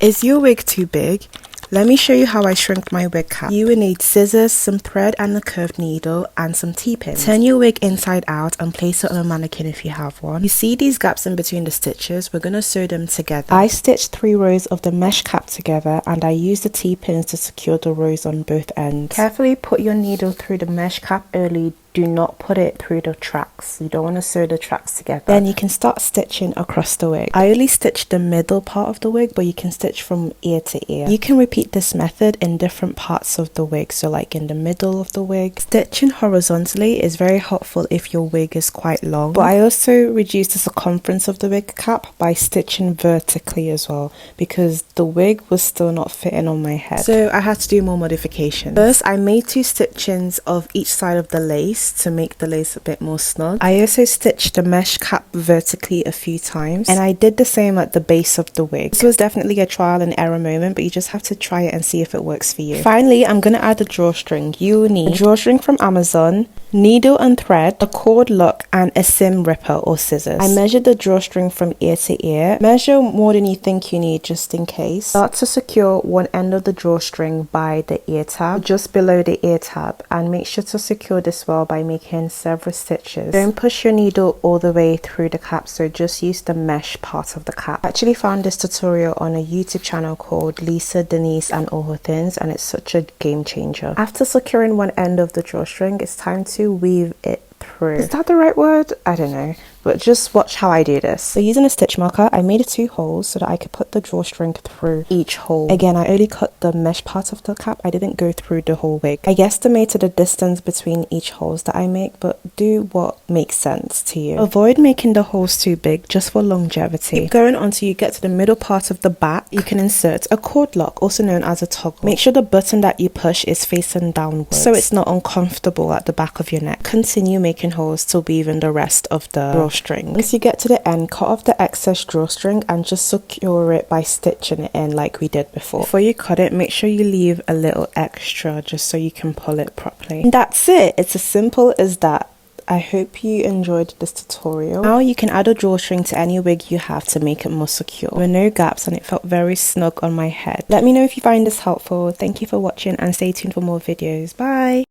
Is your wig too big? Let me show you how I shrink my wig cap. You will need scissors, some thread and a curved needle, and some T-pins. Turn your wig inside out and place it on a mannequin if you have one. You see these gaps in between the stitches? We're going to sew them together. I stitched 3 rows of the mesh cap together and I used the T-pins to secure the rows on both ends. Carefully put your needle through the mesh cap early. Do not put it through the tracks. You don't want to sew the tracks together. Then you can start stitching across the wig. I only stitched the middle part of the wig, but you can stitch from ear to ear. You can repeat this method in different parts of the wig, so like in the middle of the wig. Stitching horizontally is very helpful if your wig is quite long, but I also reduced the circumference of the wig cap by stitching vertically as well, because the wig was still not fitting on my head. So I had to do more modifications. First, I made 2 stitchings of each side of the lace to make the lace a bit more snug. I also stitched the mesh cap vertically a few times, and I did the same at the base of the wig. This was definitely a trial and error moment, but you just have to try it and see if it works for you. Finally, I'm going to add a drawstring. You will need a drawstring from Amazon, needle and thread, a cord lock, and a seam ripper or scissors. I measured the drawstring from ear to ear. Measure more than you think you need just in case. Start to secure one end of the drawstring by the ear tab, just below the ear tab, and make sure to secure this well by making several stitches. Don't push your needle all the way through the cap, so just use the mesh part of the cap. I actually found this tutorial on a YouTube channel called Lisa, Denise and All Her Things, and it's such a game changer. After securing one end of the drawstring, it's time to weave it through. Is that the right word? I don't know, but just watch how I do this. So using a stitch marker, I made 2 holes so that I could put the drawstring through each hole. Again, I only cut the mesh part of the cap. I didn't go through the whole wig. I guesstimated the distance between each holes that I make, but do what makes sense to you. Avoid making the holes too big just for longevity. Keep going until you get to the middle part of the back. You can insert a cord lock, also known as a toggle. Make sure the button that you push is facing downwards so it's not uncomfortable at the back of your neck. Continue making holes till weaving the rest of the drawstring. Once you get to the end, cut off the excess drawstring and just secure it by stitching it in like we did before. Before you cut it, make sure you leave a little extra just so you can pull it properly. And that's it. It's as simple as that. I hope you enjoyed this tutorial. Now you can add a drawstring to any wig you have to make it more secure. There were no gaps and it felt very snug on my head. Let me know if you find this helpful. Thank you for watching and stay tuned for more videos. Bye!